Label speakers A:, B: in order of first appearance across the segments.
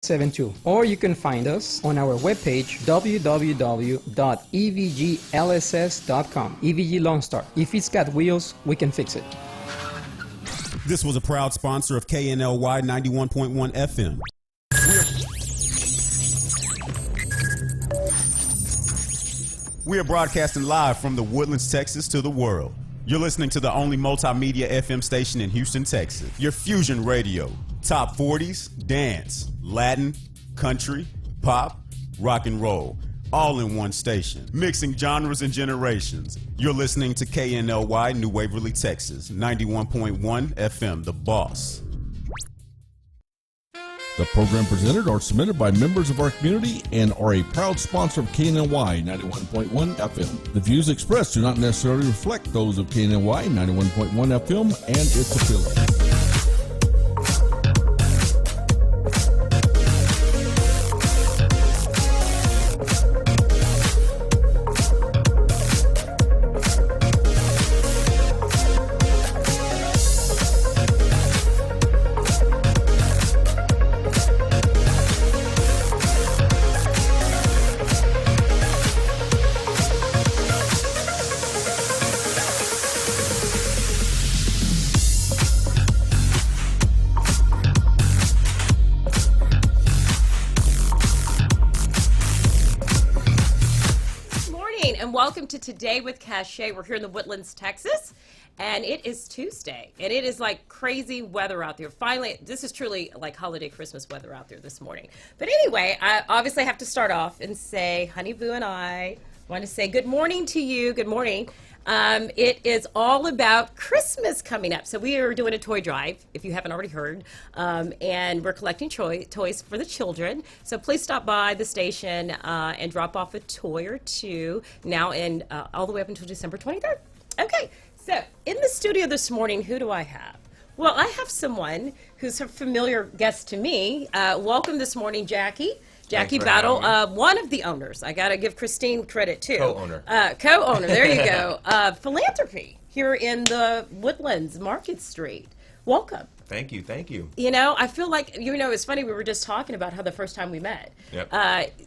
A: 72, or you can find us on our webpage www.evglss.com. EVG Lone Star. If it's got wheels, we can fix it.
B: This was a proud sponsor of KNLY 91.1 FM. We are broadcasting live from the Woodlands, Texas to the world. You're listening to the only multimedia FM station in Houston, Texas. Your Fusion Radio. Top 40s, dance, Latin, country, pop, rock and roll. All in one station. Mixing genres and generations. You're listening to KNLY New Waverly, Texas. 91.1 FM, The Boss.
C: The program presented are submitted by members of our community and are a proud sponsor of KNLY 91.1 FM. The views expressed do not necessarily reflect those of KNLY 91.1 FM and its affiliates.
D: Welcome to Today with Cachet. We're here in the Woodlands, Texas, and it is Tuesday, and it is like crazy weather out there. Finally, this is truly like holiday Christmas weather out there this morning. But anyway, I obviously have to start off and say, Honey Boo and I want to say good morning to you. Good morning. It is all about Christmas coming up. So we are doing a toy drive, if you haven't already heard, and we're collecting toys for the children. So please stop by the station and drop off a toy or two now and all the way up until December 23rd. Okay, so in the studio this morning, who do I have? Well, I have someone who's a familiar guest to me. Welcome this morning, Jackie. Jackie Battle, one of the owners. I got to give Christine credit, too.
E: Co-owner.
D: Co-owner, there you go. Philanthropy here in the Woodlands, Market Street. Welcome.
E: Thank you, thank you.
D: You know, I feel like, you know, it's funny, we were just talking about how the first time we met.
E: Yep.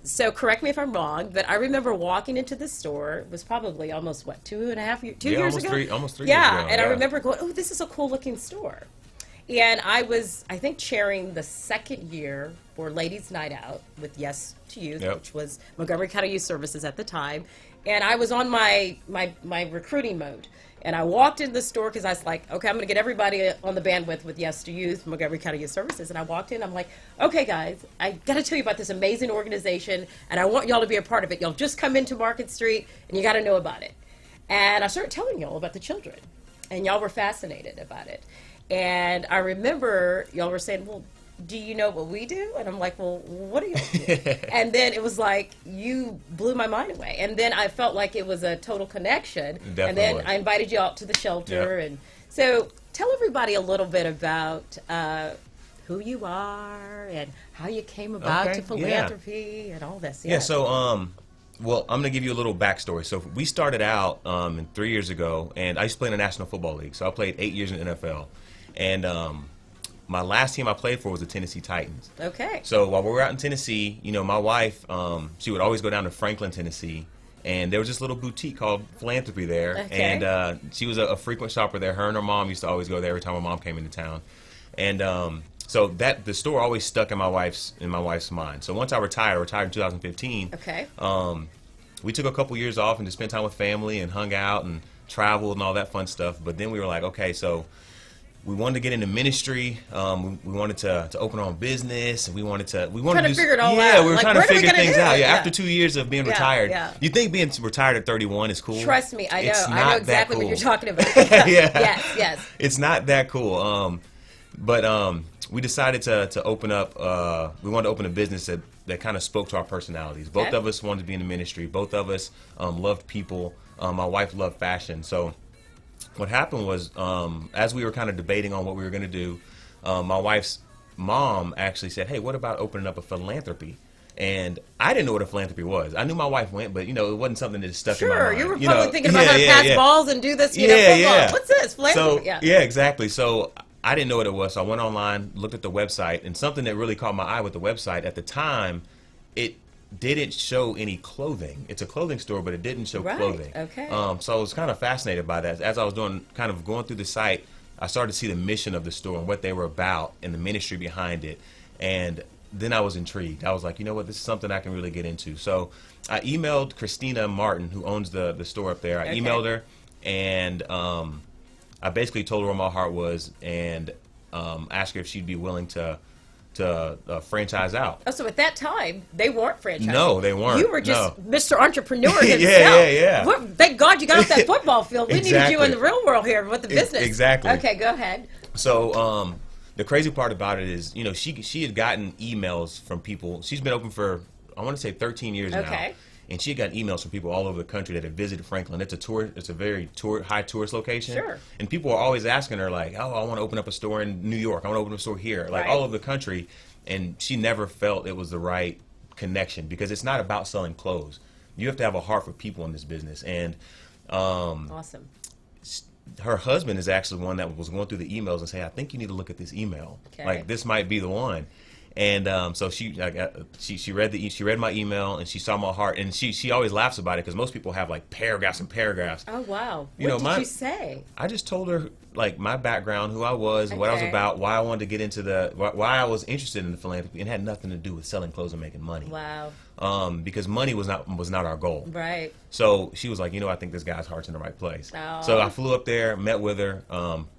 D: So correct me if I'm wrong, but I remember walking into the store, it was probably almost, what, 2.5 years, 2 years ago?
E: Almost three
D: yeah,
E: years ago.
D: And I remember going, oh, this is a cool looking store. And I was, I think, chairing the second year for Ladies Night Out with Yes to Youth,
E: Yep.
D: which was Montgomery County Youth Services at the time. And I was on my recruiting mode. And I walked into the store because I was like, okay, I'm going to get everybody on the bandwidth with Yes to Youth, Montgomery County Youth Services. And I walked in, I'm like, okay, guys, I got to tell you about this amazing organization, and I want y'all to be a part of it. Y'all just come into Market Street, and you got to know about it. And I started telling y'all about the children, and y'all were fascinated about it. And I remember y'all were saying, well, do you know what we do? And I'm like, well, what do you do? And then it was like, you blew my mind away. And then I felt like it was a total connection.
E: Definitely.
D: And then I invited you out to the shelter.
E: Yep.
D: And so tell everybody a little bit about who you are and how you came about to philanthropy and all this.
E: Yeah, so, well, I'm going to give you a little backstory. So we started out 3 years ago, and I used to play in the National Football League. So I played 8 years in the NFL. And my last team I played for was the Tennessee Titans.
D: Okay.
E: So while we were out in Tennessee, you know, my wife, she would always go down to Franklin, Tennessee, and there was this little boutique called Philanthropy there.
D: Okay.
E: And she was a frequent shopper there. Her and her mom used to always go there every time my mom came into town. And so the store always stuck in my wife's mind. So once I retired in 2015.
D: Okay.
E: We took a couple years off and just spent time with family and hung out and traveled and all that fun stuff. But then we were like, okay, so we wanted to get into ministry. We wanted to open our own business, and we wanted to
D: figure it all out.
E: Yeah, we were
D: Like,
E: trying to
D: where are we
E: figure
D: gonna
E: things
D: do
E: out.
D: it?
E: Yeah,
D: Yeah.
E: after 2 years of being retired, you think being retired at 31 is cool?
D: Trust me, I know.
E: It's
D: I know
E: not
D: exactly
E: that
D: what you're
E: cool.
D: talking about.
E: Yeah.
D: Yes.
E: It's not that cool. But we decided to open up. We wanted to open a business that kind of spoke to our personalities. Both
D: Okay.
E: of us wanted to be in the ministry. Both of us loved people. My wife loved fashion. So what happened was, as we were kind of debating on what we were going to do, my wife's mom actually said, hey, what about opening up a philanthropy? And I didn't know what a philanthropy was. I knew my wife went, but, you know, it wasn't something that just stuck in my mind.
D: Sure, you were probably thinking about how to pass balls and do this, football. What's this? Philanthropy?
E: So, yeah, exactly. So I didn't know what it was, so I went online, looked at the website, and something that really caught my eye with the website at the time, it didn't show any clothing. It's a clothing store, but it didn't show clothing.
D: Okay.
E: So I was kind of fascinated by that. As I was kind of going through the site, I started to see the mission of the store and what they were about and the ministry behind it. And then I was intrigued. I was like, you know what, this is something I can really get into. So I emailed Christina Martin, who owns the store up there. I emailed her, and I basically told her what my heart was, and asked her if she'd be willing to franchise out.
D: Oh, so at that time, they weren't franchising.
E: No, they weren't.
D: You were just
E: No.
D: Mr. Entrepreneur himself.
E: Yeah.
D: Well, thank God you got off that football field. We needed you in the real world here with the business.
E: Exactly.
D: Okay, go ahead.
E: So the crazy part about it is, you know, she had gotten emails from people. She's been open for, I want to say 13 years now. And she had gotten emails from people all over the country that had visited Franklin. It's a very high tourist location.
D: Sure.
E: And people are always asking her, like, oh, I want to open up a store in New York. I want to open up a store here, like all over the country. And she never felt it was the right connection, because it's not about selling clothes. You have to have a heart for people in this business. And
D: Awesome.
E: her husband is actually one that was going through the emails and saying, I think you need to look at this email.
D: Okay.
E: Like, this might be the one. And so she read my email, and she saw my heart, and she always laughs about it, because most people have like paragraphs and paragraphs.
D: Oh, wow.
E: What
D: did you say?
E: I just told her like my background, who I was, what I was about, why I wanted to get into why I was interested in the philanthropy, and had nothing to do with selling clothes and making money.
D: Wow.
E: Because money was not our goal.
D: Right.
E: So she was like, you know, I think this guy's heart's in the right place.
D: Oh.
E: So I flew up there, met with her,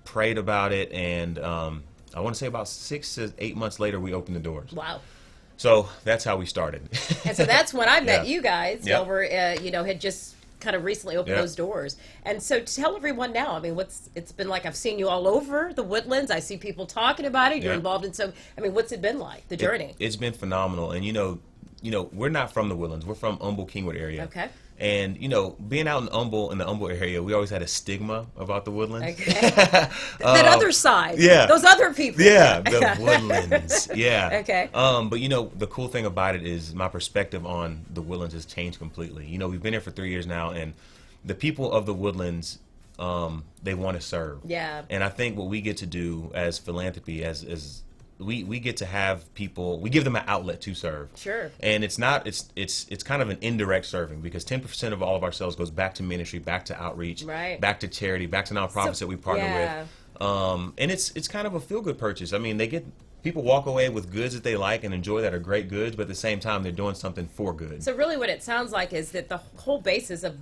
E: prayed about it, and I want to say about 6 to 8 months later, we opened the doors.
D: Wow.
E: So that's how we started.
D: And so that's when I met
E: Yeah.
D: you guys.
E: Yep.
D: Y'all were, had just kind of recently opened
E: Yep.
D: those doors. And so tell everyone now, I mean, it's been like, I've seen you all over the Woodlands. I see people talking about it. You're
E: Yep.
D: involved in what's it been like, the journey?
E: It's been phenomenal. And, you know, we're not from the Woodlands. We're from Humble, Kingwood area.
D: Okay.
E: And, you know, being out in the Humble area, we always had a stigma about the Woodlands.
D: Okay. That other side.
E: Yeah.
D: Those other people.
E: Yeah, the Woodlands. Yeah.
D: Okay.
E: But, you know, the cool thing about it is my perspective on the Woodlands has changed completely. You know, we've been here for 3 years now, and the people of the Woodlands, they want to serve.
D: Yeah.
E: And I think what we get to do as philanthropy, as we get to have people, we give them an outlet to serve.
D: Sure.
E: And it's kind of an indirect serving, because 10% of all of our sales goes back to ministry, back to outreach,
D: Right.
E: back to charity, back to nonprofits that we partner with. And it's kind of a feel-good purchase. I mean, people walk away with goods that they like and enjoy, that are great goods, but at the same time, they're doing something for good.
D: So really what it sounds like is that the whole basis of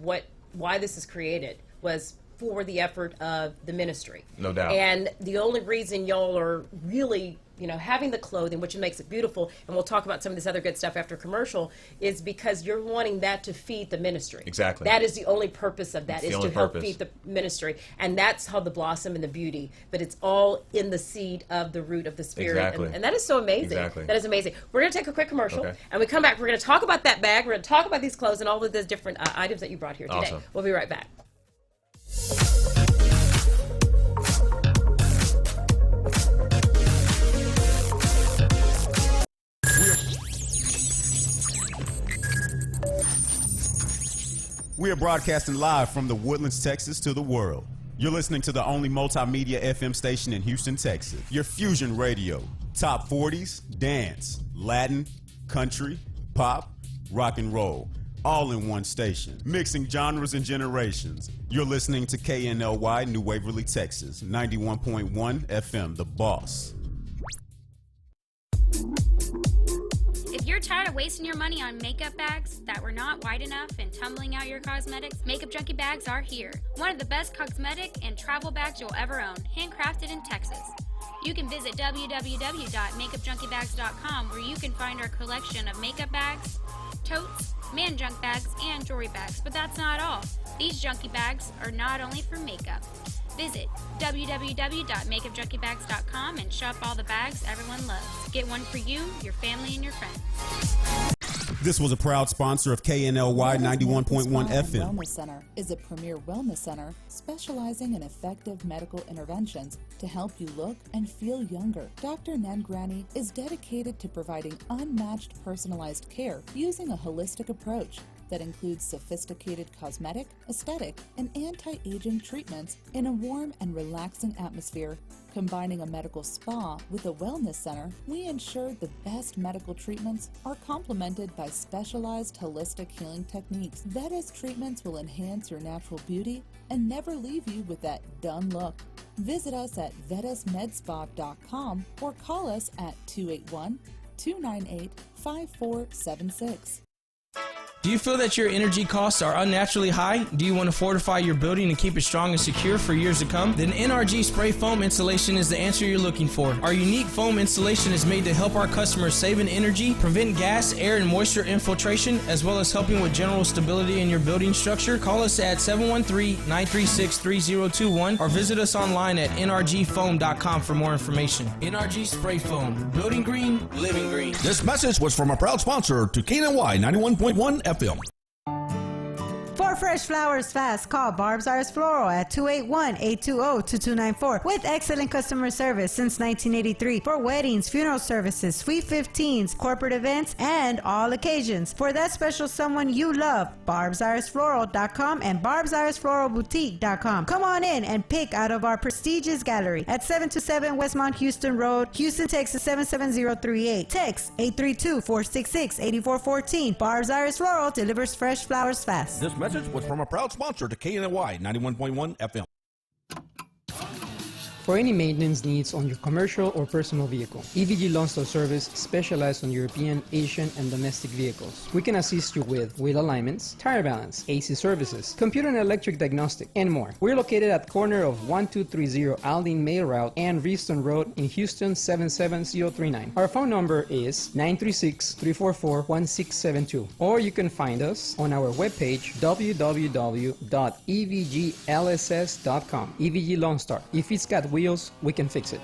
D: why this is created was for the effort of the ministry.
E: No doubt.
D: And the only reason y'all are really, having the clothing, which makes it beautiful, and we'll talk about some of this other good stuff after commercial, is because you're wanting that to feed the ministry.
E: Exactly.
D: That is the only purpose of that,
E: It's
D: is
E: the
D: to
E: only
D: help
E: purpose.
D: feed the ministry. And that's how the blossom and the beauty, but it's all in the seed of the root of the Spirit.
E: Exactly.
D: And that is so amazing.
E: Exactly.
D: That is amazing. We're going to take a quick commercial,
E: Okay.
D: and we come back, we're going to talk about that bag, we're going to talk about these clothes and all of the different items that you brought here today.
E: Awesome.
D: We'll be right back.
B: We are broadcasting live from the Woodlands, Texas to the world. You're listening to the only multimedia FM station in Houston, Texas. Your Fusion Radio. Top 40s, dance, Latin, country, pop, rock and roll. All in one station. Mixing genres and generations. You're listening to KNLY New Waverly, Texas. 91.1 FM, The Boss.
F: If you're tired of wasting your money on makeup bags that were not wide enough and tumbling out your cosmetics, Makeup Junkie bags are here. One of the best cosmetic and travel bags you'll ever own, handcrafted in Texas. You can visit www.makeupjunkiebags.com, where you can find our collection of makeup bags, totes, man junk bags, and jewelry bags. But that's not all. These junkie bags are not only for makeup. Visit www.makeupjunkiebags.com and shop all the bags everyone loves. Get one for you, your family, and your friends.
B: This was a proud sponsor of KNLY 91.1 FM.
G: Wellness Center is a premier wellness center specializing in effective medical interventions to help you look and feel younger. Dr. Nangrani is dedicated to providing unmatched personalized care using a holistic approach that includes sophisticated cosmetic, aesthetic, and anti-aging treatments in a warm and relaxing atmosphere. Combining a medical spa with a wellness center, we ensure the best medical treatments are complemented by specialized holistic healing techniques. Vetta's treatments will enhance your natural beauty and never leave you with that done look. Visit us at vettasmedspa.com or call us at 281-298-5476.
H: Do you feel that your energy costs are unnaturally high? Do you want to fortify your building and keep it strong and secure for years to come? Then NRG Spray Foam Installation is the answer you're looking for. Our unique foam installation is made to help our customers save in energy, prevent gas, air, and moisture infiltration, as well as helping with general stability in your building structure. Call us at 713-936-3021 or visit us online at nrgfoam.com for more information. NRG Spray Foam. Building green, living green.
C: This message was from a proud sponsor to KNLY 91.1 FM.
I: For fresh flowers fast, call Barb's Iris Floral at 281-820-2294 with excellent customer service since 1983 for weddings, funeral services, sweet 15s, corporate events, and all occasions. For that special someone you love, barbsirisfloral.com and barbsirisfloralboutique.com. Come on in and pick out of our prestigious gallery at 727 Westmont Houston Road, Houston, Texas 77038. Text 832-466-8414. Barb's Iris Floral delivers fresh flowers fast.
C: This message was from a proud sponsor to KNLY 91.1 FM.
A: For any maintenance needs on your commercial or personal vehicle, EVG Lawn Store Service specializes on European, Asian, and domestic vehicles. We can assist you with wheel alignments, tire balance, AC services, computer and electric diagnostic, and more. We're located at corner of 1230 Aldine Mail Route and Reeston Road in Houston 77039. Our phone number is 936-344-1672, or you can find us on our webpage www.evglss.com. EVG Lawn Star. If it's got wheels, we can fix it.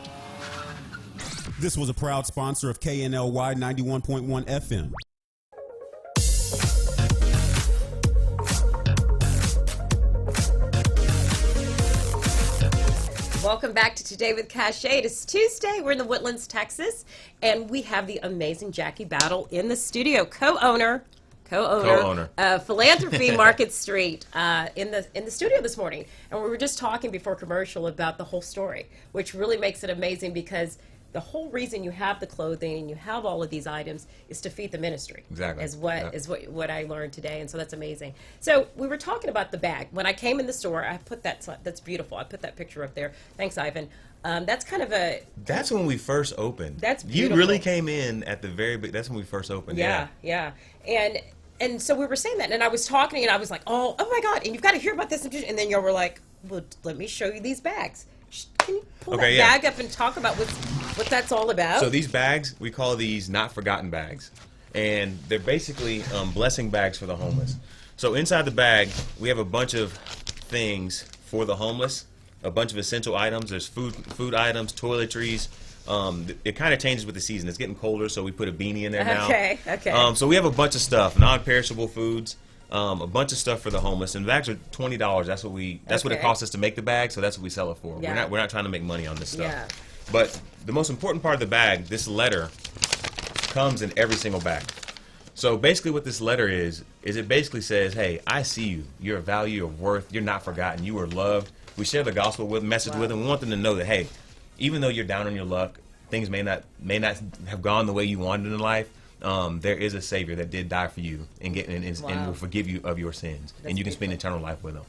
B: This was a proud sponsor of KNLY 91.1 FM.
D: Welcome back to Today with Cachet. It is Tuesday. We're in the Woodlands, Texas, and we have the amazing Jackie Battle in the studio, co-owner of Philanthropy Market Street in the studio this morning. And we were just talking before commercial about the whole story, which really makes it amazing because the whole reason you have the clothing and you have all of these items is to feed the ministry.
E: Exactly.
D: Is what I learned today, and so that's amazing. So we were talking about the bag. When I came in the store, I put that's beautiful. I put that picture up there. Thanks, Ivan. That's kind of a...
E: That's when we first opened.
D: That's beautiful.
E: You really came in at the very... That's when we first opened.
D: Yeah. And so we were saying that, and I was talking, and I was like, oh my God, and you've got to hear about this. And then you were like, well, let me show you these bags. Can you pull that bag up and talk about what that's all about?
E: So these bags, we call these not forgotten bags. And they're basically blessing bags for the homeless. So inside the bag, we have a bunch of things for the homeless, a bunch of essential items. There's food items, toiletries. It kind of changes with the season. It's getting colder, so we put a beanie in there now.
D: Okay.
E: So we have a bunch of stuff, non-perishable foods, a bunch of stuff for the homeless, and the bags are $20. That's what it costs us to make the bag, so that's what we sell it for.
D: Yeah.
E: We're not trying to make money on this stuff.
D: Yeah.
E: But the most important part of the bag, this letter, comes in every single bag. So basically what this letter is it basically says, hey, I see you. You're of value, you're worth, you're not forgotten, you are loved. We share the gospel message with them. We want them to know that, hey, even though you're down on your luck, things may not have gone the way you wanted in life, there is a Savior that did die for you and will forgive you of your sins. And you can spend eternal life with Him.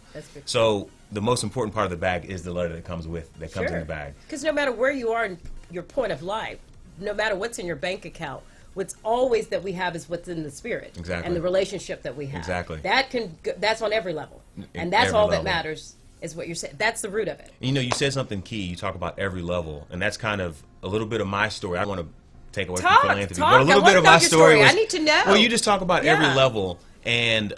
E: So the most important part of the bag is the letter that comes in the bag.
D: Because no matter where you are in your point of life, no matter what's in your bank account, what's always that we have is what's in the spirit.
E: Exactly.
D: And the relationship that we have.
E: Exactly.
D: That's on every level. And that's all that matters. Is what you're saying. That's the root of it.
E: You know, you said something key. You talk about every level, and that's kind of a little bit of my story. I don't want to take away from philanthropy, but a little bit of my story.
D: I need to know.
E: Well, you just talk about every level, and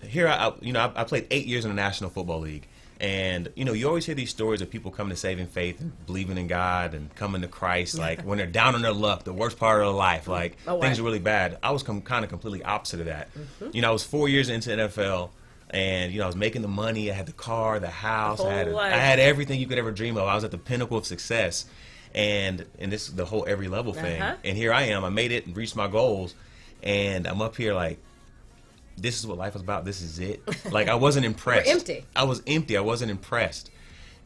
E: here I played 8 years in the National Football League, and you always hear these stories of people coming to saving faith and believing in God and coming to Christ, like when they're down on their luck, the worst part of their life, like things are really bad. I was kind of completely opposite of that. Mm-hmm. I was 4 years into NFL. And I was making the money. I had the car, the house. I had everything you could ever dream of. I was at the pinnacle of success, and this is the whole every level thing. And here I am. I made it and reached my goals, and I'm up here like, this is what life was about. This is it. Like, I wasn't impressed.
D: You were empty.
E: I was empty. I wasn't impressed.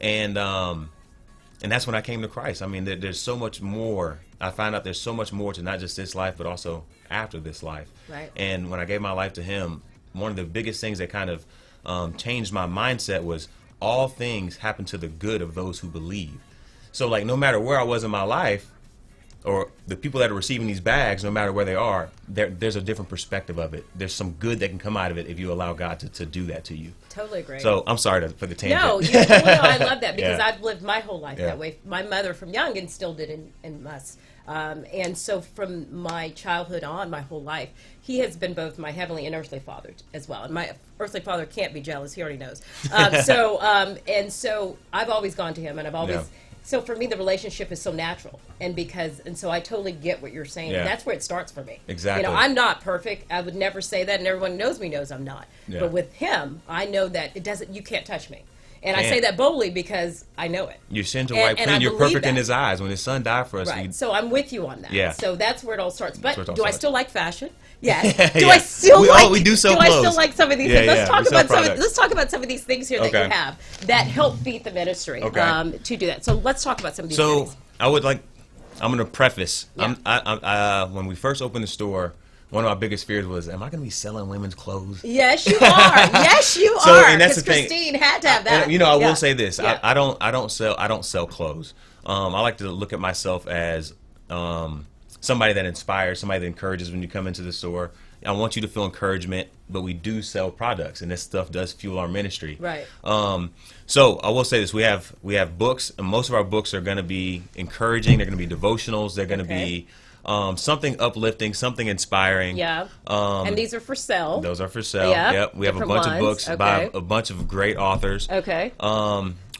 E: And that's when I came to Christ. I mean, there's so much more. I find out there's so much more to not just this life, but also after this life.
D: Right.
E: And when I gave my life to him, one of the biggest things that kind of changed my mindset was all things happen to the good of those who believe. So, like, no matter where I was in my life, or the people that are receiving these bags, no matter where they are, there's a different perspective of it. There's some good that can come out of it if you allow God to do that to you.
D: Totally agree.
E: So I'm sorry for the tangent.
D: No, I love that because
E: Yeah.
D: I've lived my whole life
E: Yeah.
D: that way. My mother from young instilled it in us. And so from my childhood on, my whole life, he has been both my heavenly and earthly father as well. And my earthly father can't be jealous. He already knows. And so I've always gone to him, and I've always...
E: Yeah.
D: So for me, the relationship is so natural, and so I totally get what you're saying.
E: Yeah.
D: And that's where it starts for me.
E: Exactly.
D: You know, I'm not perfect. I would never say that, and everyone knows me knows I'm not.
E: Yeah.
D: But with him, I know that it doesn't. You can't touch me, and I
E: And-
D: say that boldly because I know it.
E: Your sins are
D: And-
E: white
D: and
E: clean.
D: I
E: You're
D: believe
E: perfect in
D: that.
E: his eyes. When his son died for us,
D: Right. So I'm with you on that.
E: Yeah.
D: So that's where it all starts. But
E: That's where it all
D: do I
E: starts.
D: still like fashion? Yes.
E: Yeah.
D: Do I still
E: We do sell
D: I still
E: clothes.
D: like some of these
E: Yeah,
D: things?
E: yeah,
D: Let's talk
E: we sell
D: about
E: products.
D: let's talk about some of these things here that
E: Okay.
D: you have that help feed the ministry
E: Okay.
D: to do that. So let's talk about some of these
E: So
D: things.
E: I would like. I'm going to preface.
D: Yeah.
E: When we first opened the store, one of my biggest fears was, am I going to be selling women's clothes?
D: Yes, you are. Yes, you
E: So,
D: are.
E: and that's
D: Because
E: the thing.
D: Christine had to have that.
E: And, you know, I
D: Yeah.
E: will say this:
D: Yeah.
E: I don't sell clothes. I like to look at myself as somebody that inspires, somebody that encourages when you come into the store. I want you to feel encouragement, but we do sell products, and this stuff does fuel our ministry.
D: Right.
E: So I will say this: we have books, and most of our books are going to be encouraging. They're going to be devotionals. They're going to
D: Okay.
E: be something uplifting, something inspiring.
D: Yeah. And these are for sale.
E: Those are for sale.
D: Yeah,
E: Yep. We have a
D: different
E: bunch
D: ones.
E: of books by
D: Okay.
E: a bunch of great authors.
D: Okay.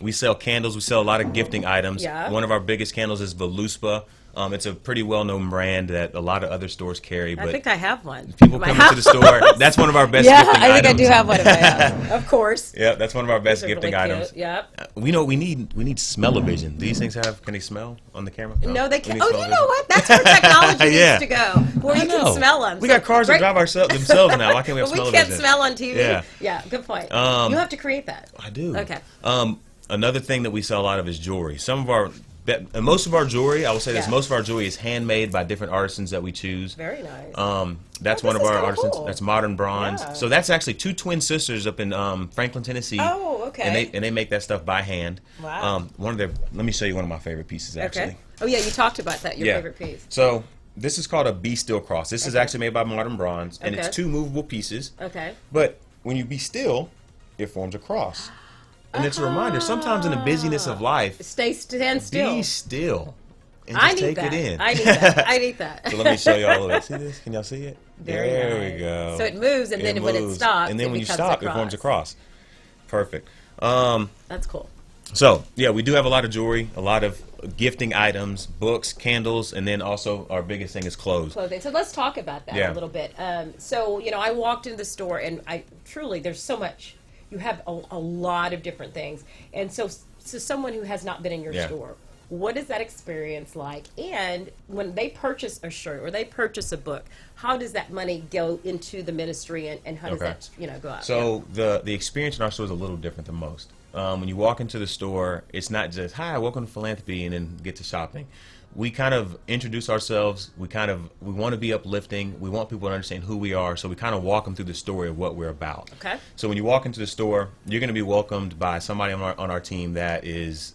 E: We sell candles. We sell a lot of gifting items.
D: Yeah.
E: One of our biggest candles is Voluspa. It's a pretty well-known brand that a lot of other stores carry.
D: I
E: But
D: think I have one.
E: people
D: in my
E: come
D: house.
E: into the store. That's one of our best
D: Yeah,
E: gifting
D: I think
E: items.
D: I do have one in my house. Of course.
E: Yeah, that's one of our best
D: Those are
E: gifting
D: really
E: items.
D: cute. Yep.
E: We know we need smell-o-vision. These things can they smell on the camera?
D: No, they
E: We
D: can't.
E: need
D: Oh, you
E: smell-o-vision.
D: know what? That's where technology
E: Yeah.
D: needs to go, where you
E: I know.
D: can smell them.
E: We got cars that drive themselves now. Why can't we have
D: But we
E: smell-o-vision?
D: can't smell on TV.
E: Yeah.
D: Yeah, good point. You have to create that.
E: I do.
D: Okay.
E: Another thing that we sell a lot of is jewelry. Most of our jewelry, I will say this,
D: Yeah.
E: most of our jewelry is handmade by different artisans that we choose.
D: Very nice.
E: That's
D: Oh,
E: one
D: this
E: of
D: is
E: our
D: kinda
E: artisans.
D: cool.
E: That's Modern Bronze.
D: Yeah.
E: So that's actually two twin sisters up in Franklin, Tennessee.
D: Oh, okay.
E: And they make that stuff by hand.
D: Wow.
E: Let me show you one of my favorite pieces actually.
D: Okay. Oh, yeah, you talked about that, your favorite piece.
E: So this is called a Be Still cross. This is actually made by Modern Bronze, and it's
D: Okay.
E: two movable pieces.
D: Okay.
E: But when you be still, it forms a cross. And it's a reminder, sometimes in the busyness of life,
D: Stand still.
E: be still and
D: I
E: just
D: need
E: take
D: that.
E: it in.
D: I need that. I need that.
E: So let me show you all of it. See this? Can y'all see it?
D: Very
E: there
D: nice.
E: we go.
D: So it moves, and then when it
E: moves.
D: stops,
E: and then
D: it
E: when you
D: becomes
E: stop,
D: a
E: it forms a
D: cross.
E: cross. Perfect.
D: That's cool.
E: So yeah, we do have a lot of jewelry, a lot of gifting items, books, candles, and then also our biggest thing is clothes.
D: Clothing. So let's talk about that a
E: Yeah.
D: little bit. So, you know, I walked into the store, and I truly, there's so much. You have a lot of different things. And so someone who has not been in your
E: Yeah.
D: store, what is that experience like? And when they purchase a shirt or they purchase a book, how does that money go into the ministry, and how does
E: Okay.
D: that, go out?
E: So the experience in our store is a little different than most. When you walk into the store, it's not just, hi, welcome to philanthropy, and then get to shopping. We kind of introduce ourselves. We want to be uplifting. We want people to understand who we are. So we kind of walk them through the story of what we're about.
D: Okay.
E: So when you walk into the store, you're going to be welcomed by somebody on our team that is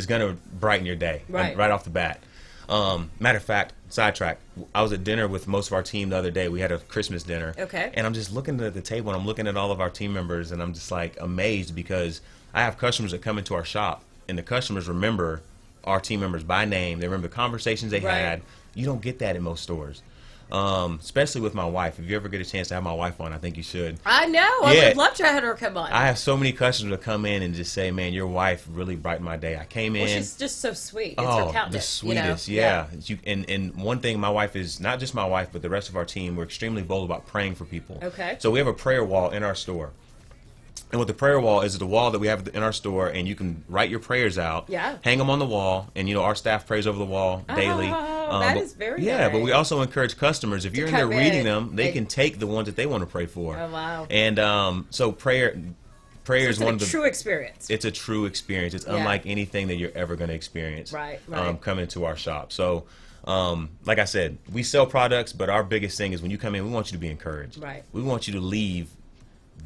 E: going to brighten your day right off the bat. Matter of fact, sidetrack, I was at dinner with most of our team the other day. We had a Christmas dinner.
D: Okay.
E: And I'm just looking at the table, and I'm looking at all of our team members, and I'm just like amazed because I have customers that come into our shop, and the customers remember our team members by name. They remember the conversations they
D: Right.
E: had. You don't get that in most stores. Especially with my wife. If you ever get a chance to have my wife on, I think you should.
D: I know. I
E: Yeah.
D: would love to have her come on.
E: I have so many customers that come in and just say, man, your wife really brightened my day. I came in.
D: Well, she's just so sweet. It's her
E: Oh,
D: countenance,
E: the sweetest, yeah. And one thing, my wife is, not just my wife, but the rest of our team, we're extremely bold about praying for people.
D: Okay.
E: So we have a prayer wall in our store. And what the prayer wall is the wall that we have in our store, and you can write your prayers out,
D: Yeah.
E: hang them on the wall, and our staff prays over the wall daily.
D: that is very
E: yeah.
D: nice.
E: But we also encourage customers, if you're in there
D: come
E: reading
D: in,
E: them, they can take the ones that they want to pray for.
D: Oh, wow.
E: And so prayer is one of the
D: true experience.
E: It's a true experience. It's unlike anything that you're ever going to experience.
D: Right.
E: Coming to our shop. So, like I said, we sell products, but our biggest thing is when you come in, we want you to be encouraged.
D: Right.
E: We want you to leave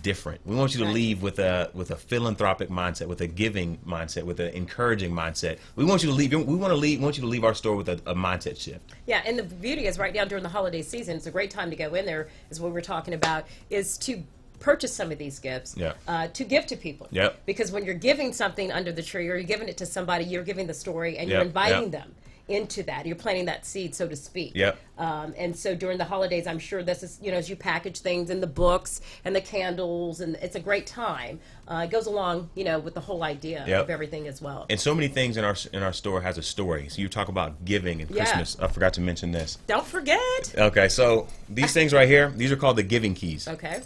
E: different. We want you to leave with a philanthropic mindset, with a giving mindset, with an encouraging mindset. We want you to leave. We want you to leave our store with a mindset shift.
D: Yeah, and the beauty is right now during the holiday season, it's a great time to go in there, is what we're talking about, is to purchase some of these gifts to give to people.
E: Yep.
D: Because when you're giving something under the tree or you're giving it to somebody, you're giving the story and you're inviting them into that. You're planting that seed, so to speak.
E: Yep.
D: And so during the holidays, I'm sure this is, as you package things in the books and the candles, and it's a great time. It goes along, with the whole idea of everything as well.
E: And so many things in our store has a story. So you talk about giving and Christmas. I forgot to mention this.
D: Don't forget.
E: Okay, so these things right here, these are called the giving keys.
D: Okay.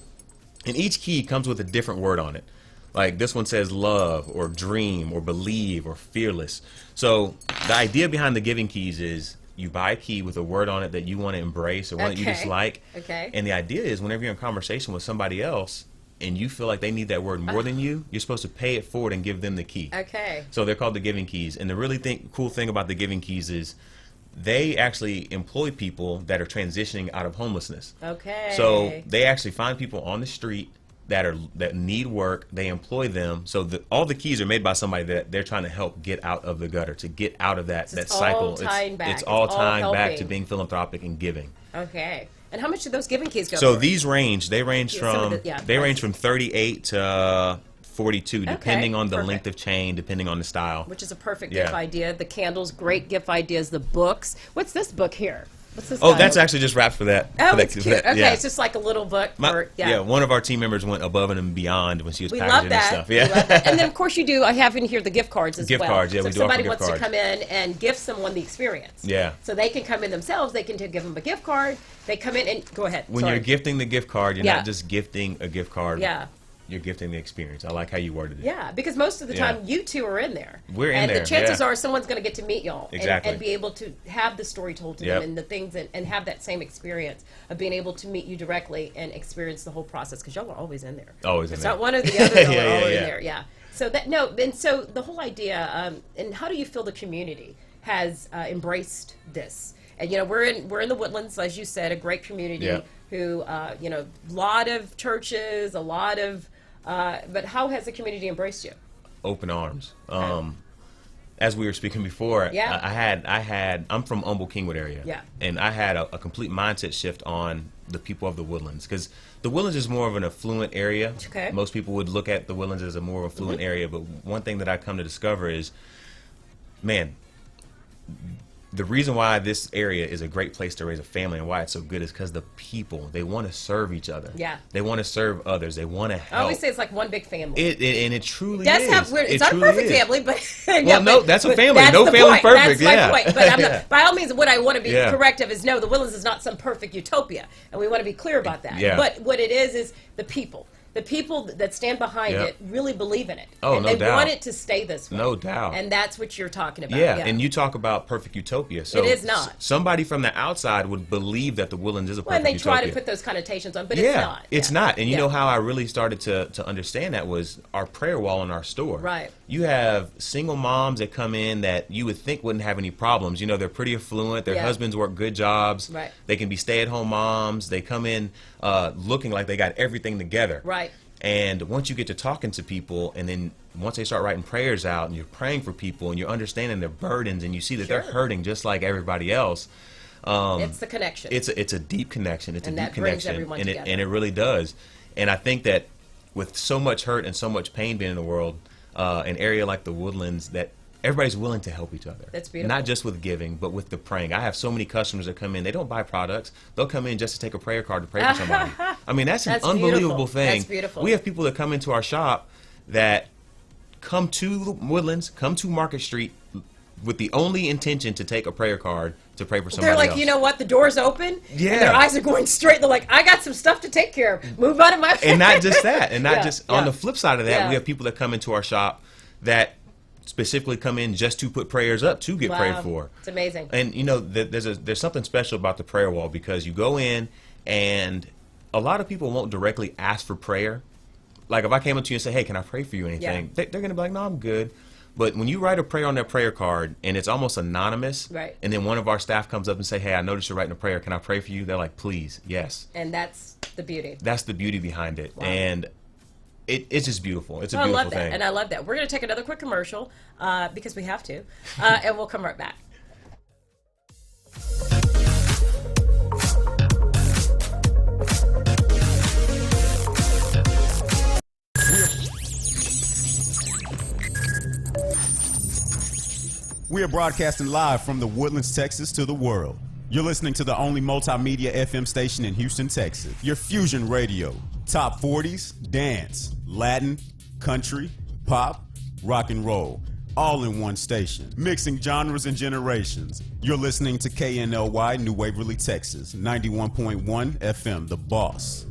E: And each key comes with a different word on it. Like this one says love or dream or believe or fearless. So the idea behind the giving keys is you buy a key with a word on it that you want to embrace or one that you just like.
D: Okay.
E: And the idea is whenever you're in conversation with somebody else and you feel like they need that word more than you, you're supposed to pay it forward and give them the key.
D: Okay.
E: So they're called the giving keys. And the really cool thing about the giving keys is they actually employ people that are transitioning out of homelessness.
D: Okay.
E: So they actually find people on the street that need work. They employ them. So all the keys are made by somebody that they're trying to help get out of the gutter, to get out of that cycle. It's all tying back to being philanthropic and giving.
D: Okay. And how much do those giving keys go
E: So
D: for?
E: these range from 38 to 42, depending on the length of chain, depending on the style.
D: Which is a perfect gift idea. The candles, great gift ideas. The books. What's this book here? What's this?
E: Oh, that's actually just wrapped for that.
D: Oh, it's cute. Okay,
E: yeah.
D: it's just like a little book.
E: One of our team members went above and beyond when she was
D: We
E: packaging
D: love that.
E: and stuff. Yeah.
D: We love that. And then, of course, you do. I have in here the gift cards as
E: Gift
D: well.
E: cards, yeah,
D: so
E: we
D: if
E: do offer
D: somebody
E: gift
D: wants
E: cards.
D: to come in and give someone the experience.
E: Yeah.
D: So they can come in themselves. They can give them a gift card. They come in and go ahead.
E: When you're gifting the gift card, you're
D: Yeah.
E: not just gifting a gift card.
D: Yeah.
E: You're gifting the experience. I like how you worded it.
D: Yeah, because most of the time you two are in there.
E: We're in
D: and
E: there,
D: the chances
E: yeah.
D: are someone's going to get to meet y'all
E: Exactly.
D: and be able to have the story told to them and the things and have that same experience of being able to meet you directly and experience the whole process, because y'all are always in there.
E: Always in
D: it's
E: there.
D: It's not one or the other. Y'all
E: Yeah,
D: are all
E: yeah,
D: in there. Yeah. So so the whole idea, and how do you feel the community has embraced this? And we're in the Woodlands, as you said, a great community.
E: Yeah.
D: Who a lot of churches, a lot of. But how has the community embraced you?
E: Open arms. As we were speaking before, I'm from Humble Kingwood area.
D: Yeah.
E: And I had a complete mindset shift on the people of the Woodlands, because the Woodlands is more of an affluent area.
D: Okay.
E: Most people would look at the Woodlands as a more affluent area, but one thing that I come to discover is, man, the reason why this area is a great place to raise a family and why it's so good is because the people, they want to serve each other.
D: Yeah.
E: They want to serve others. They want to help.
D: I always say it's like one big family.
E: And it truly
D: That's
E: is.
D: how it's not a perfect family, but
E: well, no, that's a family. No family's perfect.
D: That's my point. But by all means, what I want to be
E: Yeah.
D: correct of is no, the Woodlands is not some perfect utopia, and we want to be clear about that.
E: Yeah.
D: But what it is the people. The people that stand behind
E: Yep.
D: it really believe in it.
E: Oh,
D: and
E: no
D: they
E: doubt.
D: want it to stay this way.
E: No doubt.
D: And that's what you're talking about.
E: Yeah, and you talk about perfect utopia. So
D: It is not.
E: Somebody from the outside would believe that the Woodlands is a perfect
D: When they
E: utopia.
D: try to put those connotations on, but
E: yeah,
D: it's not.
E: It's
D: Yeah.
E: not. And you
D: Yeah.
E: know how I really started to understand that was our prayer wall in our store.
D: Right.
E: You have single moms that come in that you would think wouldn't have any problems. They're pretty affluent. Their
D: Yeah.
E: husbands work good jobs.
D: Right.
E: They can be stay-at-home moms. They come in looking like they got everything together.
D: Right.
E: And once you get to talking to people, and then once they start writing prayers out and you're praying for people and you're understanding their burdens and you see that they're hurting just like everybody else.
D: It's the connection.
E: It's a deep connection. It's
D: And
E: a
D: that
E: deep
D: brings
E: connection.
D: everyone
E: And
D: together.
E: it really does. And I think that with so much hurt and so much pain being in the world, an area like the Woodlands, that everybody's willing to help each other.
D: That's beautiful.
E: Not just with giving, but with the praying. I have so many customers that come in. They don't buy products. They'll come in just to take a prayer card to pray for somebody. I mean, that's an
D: That's
E: unbelievable
D: beautiful.
E: thing.
D: That's beautiful.
E: We have people that come into our shop that come to the Woodlands, come to Market Street with the only intention to take a prayer card to pray for somebody
D: They're like,
E: else.
D: you know what? The door's open.
E: Yeah.
D: And their eyes are going straight. They're like, I got some stuff to take care of. Move out of my face.
E: And not just that. And not
D: Yeah,
E: just
D: yeah.
E: on the flip side of that,
D: Yeah.
E: we have people that come into our shop that specifically come in just to put prayers up to get prayed
D: Wow.
E: for.
D: It's amazing.
E: And you know, there's something special about the prayer wall, because you go in and a lot of people won't directly ask for prayer. Like if I came up to you and say, "Hey, can I pray for you?" Anything, they're going to be like, "No, I'm good." But when you write a prayer on their prayer card and it's almost anonymous,
D: Right.
E: and then one of our staff comes up and say, "Hey, I noticed you're writing a prayer. Can I pray for you?" They're like, "Please, yes."
D: And that's the beauty.
E: That's the beauty behind it.
D: Wow.
E: And it's just beautiful. It's a
D: I
E: beautiful
D: love that,
E: thing.
D: and I love that. We're going to take another quick commercial because we have to, and we'll come right back.
B: We are broadcasting live from the Woodlands, Texas to the world. You're listening to the only multimedia FM station in Houston, Texas. Your fusion radio. Top 40s, dance, Latin, country, pop, rock and roll. All in one station. Mixing genres and generations. You're listening to KNLY New Waverly, Texas. 91.1 FM, The Boss.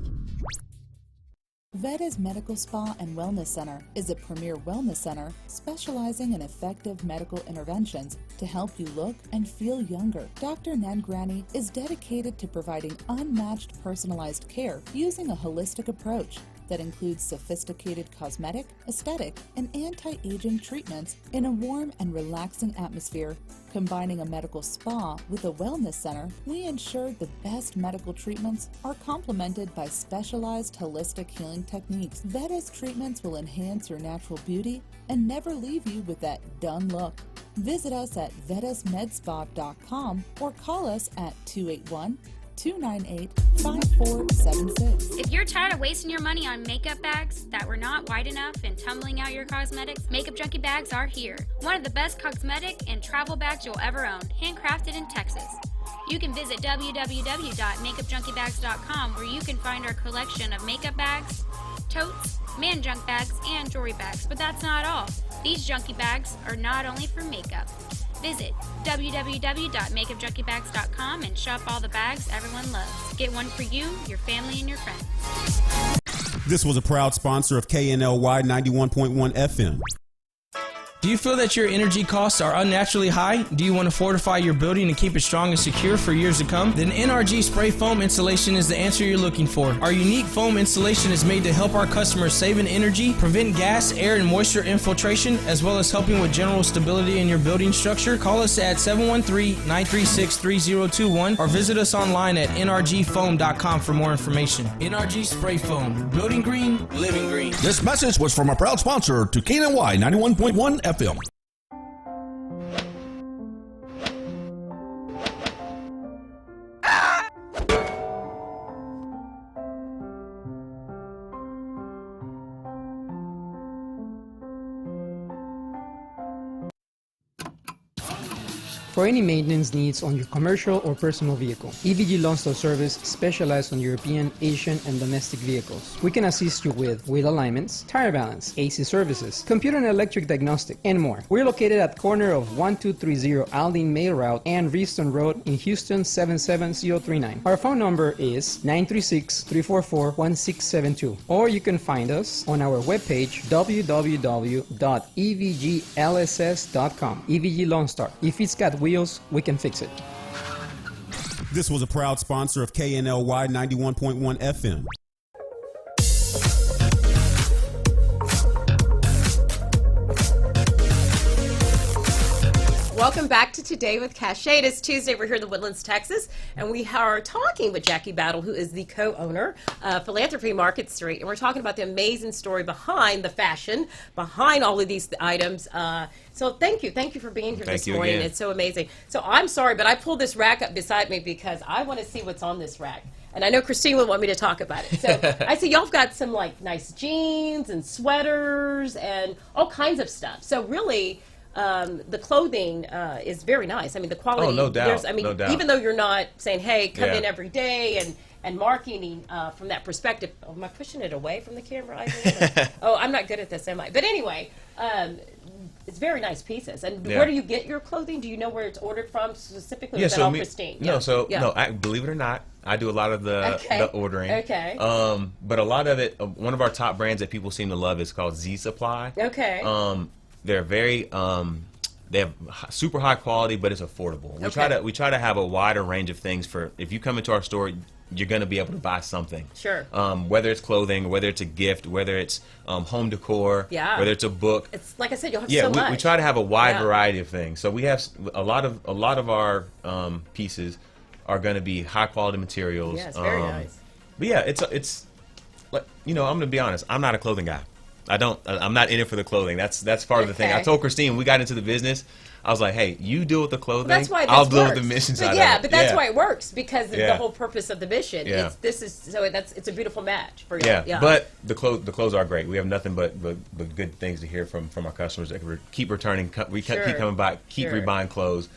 G: Veda's Medical Spa and Wellness Center is a premier wellness center specializing in effective medical interventions to help you look and feel younger. Dr. Nangrani is dedicated to providing unmatched personalized care using a holistic approach that includes sophisticated cosmetic, aesthetic, and anti-aging treatments in a warm and relaxing atmosphere. Combining a medical spa with a wellness center, we ensure the best medical treatments are complemented by specialized holistic healing techniques. Veda's treatments will enhance your natural beauty and never leave you with that done look. Visit us at vedasmedspa.com or call us at 281-298-5476.
F: If you're tired of wasting your money on makeup bags that were not wide enough and tumbling out your cosmetics, Makeup Junkie bags are here. One of the best cosmetic and travel bags you'll ever own, handcrafted in Texas. You can visit www.makeupjunkiebags.com where you can find our collection of makeup bags, totes, man junk bags, and jewelry bags. But that's not all. These junkie bags are not only for makeup. Visit www.makeupjunkiebags.com and shop all the bags everyone loves. Get one for you, your family, and your friends.
B: This was a proud sponsor of KNLY 91.1 FM.
H: Do you feel that your energy costs are unnaturally high? Do you want to fortify your building and keep it strong and secure for years to come? Then NRG Spray Foam Installation is the answer you're looking for. Our unique foam installation is made to help our customers save in energy, prevent gas, air, and moisture infiltration, as well as helping with general stability in your building structure. Call us at 713-936-3021 or visit us online at nrgfoam.com for more information. NRG Spray Foam. Building green, living green.
C: This message was from a proud sponsor to KNLY 91.1 FM.
A: For any maintenance needs on your commercial or personal vehicle, EVG Lawn Store Service specializes on European, Asian, and domestic vehicles. We can assist you with wheel alignments, tire balance, AC services, computer and electric diagnostic, and more. We're located at corner of 1230 Aldine Mail Route and Reeston Road in Houston 77039. Our phone number is 936-344-1672, or you can find us on our webpage www.evglss.com. EVG Lawn Star. If it's got wheels, we can fix it.
B: This was a proud sponsor of KNLY 91.1 FM.
D: Welcome back to Today with Cachet. It is Tuesday. We're here in the Woodlands, Texas, and we are talking with Jackie Battle, who is the co-owner of Philanthropy Market Street, and we're talking about the amazing story behind the fashion, behind all of these items. So thank you for being here this morning.
E: Again.
D: It's so amazing. So I'm sorry, but I pulled this rack up beside me because I want to see what's on this rack. And I know Christine would want me to talk about it. So I see y'all have got some like nice jeans and sweaters and all kinds of stuff. So really, the clothing is very nice. I mean, the quality.
E: Oh, no doubt.
D: No doubt. Even though you're not saying, "Hey, come in every day," and marketing from that perspective. Oh, am I pushing it away from the camera? Oh, I'm not good at this, am I? But anyway, it's very nice pieces. And where do you get your clothing? Do you know where it's ordered from specifically? Is that all Christine?
E: No, believe it or not, I do a lot of the ordering.
D: Okay.
E: But a lot of it, one of our top brands that people seem to love is called Z Supply.
D: Okay.
E: they're very they have super high quality, but it's affordable. We try to have a wider range of things for if you come into our store, you're going to be able to buy something.
D: Sure.
E: Whether it's clothing, whether it's a gift, whether it's home decor, whether it's a book.
D: It's like I said, you'll have so much.
E: We try to have a wide variety of things. So we have a lot of our pieces are going to be high quality materials.
D: Yeah, it's very nice.
E: But yeah, it's like, I'm going to be honest. I'm not a clothing guy. I'm not in it for the clothing. That's part of the thing. I told Christine when we got into the business, I was like, hey, you deal with the clothing.
D: Well, that's why
E: I'll deal with the mission side of it.
D: But that's why it works, because the whole purpose of the mission.
E: Yeah.
D: It's a beautiful match for you.
E: Yeah. But the clothes are great. We have nothing but good things to hear from our customers. They keep returning. We keep coming back. Keep rebuying clothes.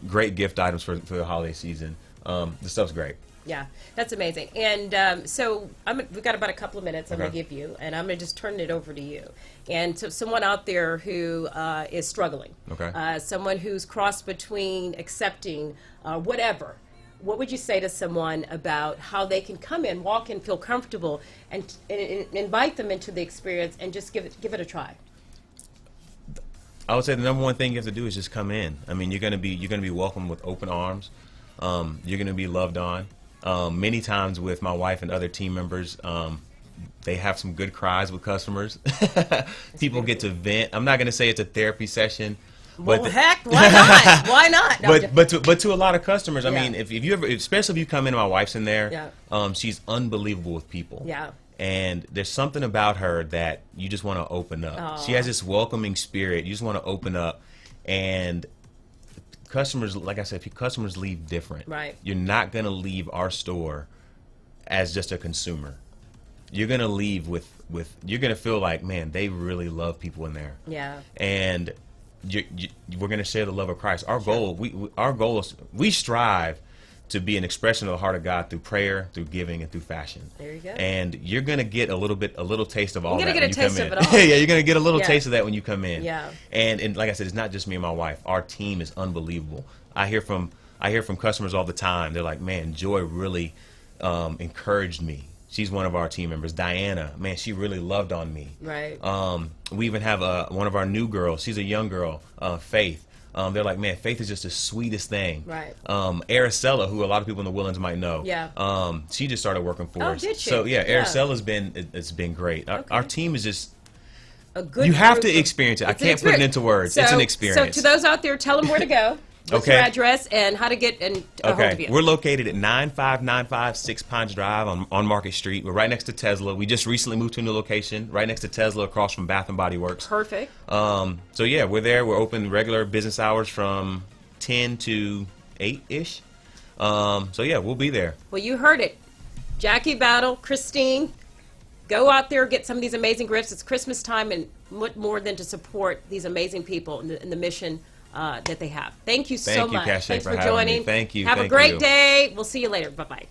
E: Great gift items for the holiday season. The stuff's great.
D: Yeah, that's amazing. And so we've got about a couple of minutes I'm going to give you, and I'm going to just turn it over to you. And to someone out there who is struggling, someone who's crossed between accepting whatever, what would you say to someone about how they can come in, walk in, feel comfortable, and invite them into the experience and just give it a try?
E: I would say the number one thing you have to do is just come in. I mean, you're going to be welcomed with open arms. You're going to be loved on. Many times with my wife and other team members, they have some good cries with customers. People get to vent. I'm not going to say it's a therapy session.
D: Well, heck, why not? Why not? No,
E: but to a lot of customers, I mean, if you ever, especially if you come in, my wife's in there. She's unbelievable with people.
D: Yeah.
E: And there's something about her that you just want to open up. Aww. She has this welcoming spirit. You just want to open up, and customers, like I said, customers leave different.
D: Right.
E: You're not going to leave our store as just a consumer. You're going to leave with you're going to feel like, man, they really love people in there.
D: Yeah.
E: And we're going to share the love of Christ. Our goal is we strive to be an expression of the heart of God through prayer, through giving, and through fashion.
D: There you go.
E: And you're going to get a little taste of all that.
D: You're
E: going
D: to
E: to
D: get a taste of it all.
E: Yeah, you're going to get a little taste of that when you come in.
D: Yeah.
E: And like I said, it's not just me and my wife. Our team is unbelievable. I hear from customers all the time. They're like, man, Joy really encouraged me. She's one of our team members. Diana, man, she really loved on me.
D: Right.
E: We even have one of our new girls. She's a young girl, Faith. They're like, man, Faith is just the sweetest thing.
D: Right.
E: Araceli, who a lot of people in the Woodlands might know.
D: Yeah.
E: She just started working for us.
D: Did she?
E: So yeah, Araceli's been great. Our team is just
D: a good.
E: You have to experience it. I can't put it into words. It's an experience.
D: So to those out there, tell them where to go. What's your address and how to get a hold of you?
E: We're located at 9595 Six Pines Drive on Market Street. We're right next to Tesla. We just recently moved to a new location, right next to Tesla, across from Bath and Body Works.
D: Perfect.
E: So yeah, we're there. We're open regular business hours from 10 to 8-ish. So yeah, we'll be there.
D: Well, you heard it. Jackie Battle, Christine, go out there, get some of these amazing gifts. It's Christmas time, and what more than to support these amazing people in the mission that they have. Thank you so much.
E: Thank you, Cache,
D: Thanks for
E: having
D: joining.
E: me. Thank you.
D: Have a great day. We'll see you later. Bye-bye.